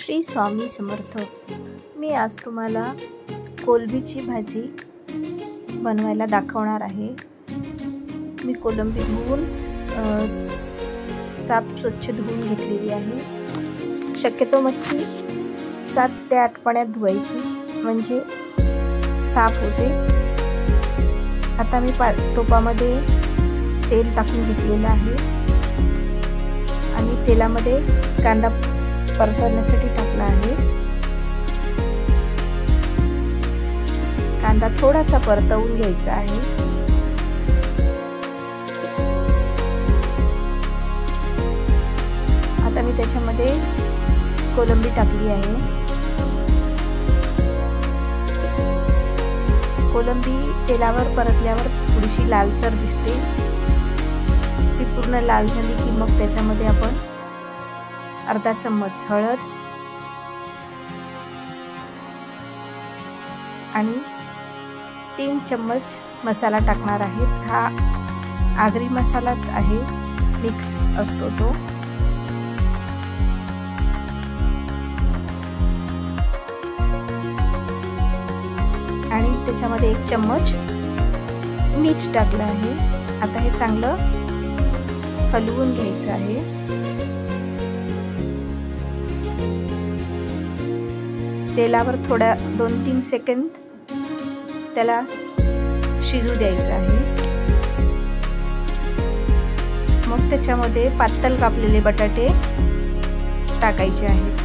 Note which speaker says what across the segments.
Speaker 1: श्री स्वामी समर्थ। मी आज तुम्हाला कोलंबीची भाजी बनवायला दाखवणार आहे। मी कोलंबी धुवून साफ स्वच्छ धुवून घेतलेली आहे। शक्यतो मच्छी 7 ते 8 पाण्यात धुवायची म्हणजे साफ होते। आता मी टोपामध्ये तेल टाकून घेतलेलं आहे आणि तेलामध्ये कांदा परतवण्यासाठी टाकला आहे। कांदा थोडासा परतवून घ्यायचा आहे। आता मी त्याच्यामध्ये कोलंबी टाकली आहे। कोलंबी तेलावर परतल्यावर थोडीशी लालसर दिसते। ती पूर्ण लाल झाली की मग त्याच्यामध्ये आपण अर्धा चम्मच हळद आणि 3 चम्मच मसाला टाकणार आहे। हा आगरी मसालाच आहे, मिक्स असतो तो। आणि त्याच्यामध्ये 1 चम्मच मीठ टाकलं आहे। आता हे चांगलं हलवून घ्यायचं आहे। तेलावर थोडा 2-3 सेकंद त्याला शिजू द्यायचं आहे। मग त्याच्यामध्ये पातळ कापलेले बटाटे टाकायचे आहेत।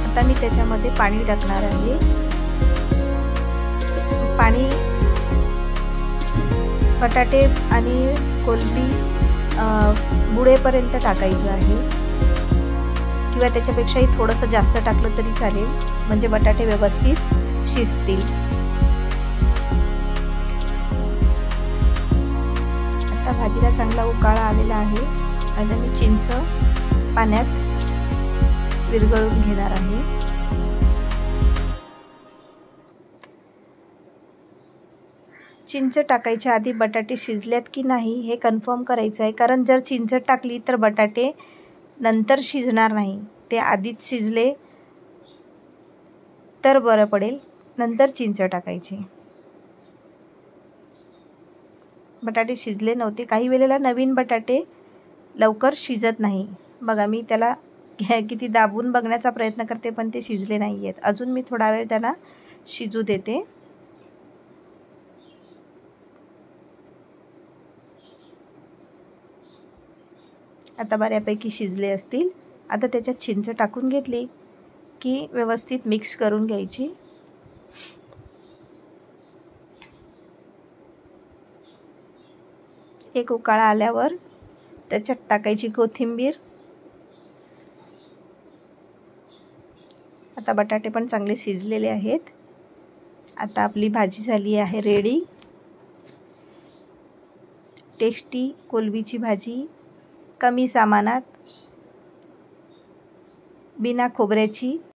Speaker 1: आता मी त्याच्यामध्ये पाणी टाकणार आहे। पाणी बटाटे आणि कोलंबी बुडेपर्यंत टाकायचं आहे किंवा त्याच्यापेक्षाही थोडंसं जास्त टाकलं तरी चालेल, म्हणजे बटाटे व्यवस्थित शिजतील। आता भाजीला चांगला उकाळा आलेला आहे आणि मी चिंच पाण्यात विरघळून घेणार आहे। चिंच टाकायच्या आधी बटाटे शिजल्यात की नाही हे कन्फर्म करायचं आहे, कारण जर चिंच टाकली तर बटाटे नंतर शिजणार नाही। ते आधीच शिजले तर बरं पडेल, नंतर चिंच टाकायची। बटाटे शिजले नव्हते, काही वेळेला नवीन बटाटे लवकर शिजत नाही। बघा, मी त्याला किती दाबून बघण्याचा प्रयत्न करते पण ते शिजले नाही आहेत। अजून मी थोडा वेळ त्यांना शिजू देते। आता बऱ्यापैकी शिजले असतील। आता त्याच्यात चिंच टाकून घेतली की व्यवस्थित मिक्स करून घ्यायची। एक उकाळा आल्यावर त्याच्यात टाकायची कोथिंबीर। आता बटाटे पण चांगले शिजलेले आहेत। आता आपली भाजी झाली आहे रेडी। टेस्टी कोलंबीची भाजी, कमी सामानात, बिना खोबऱ्याची।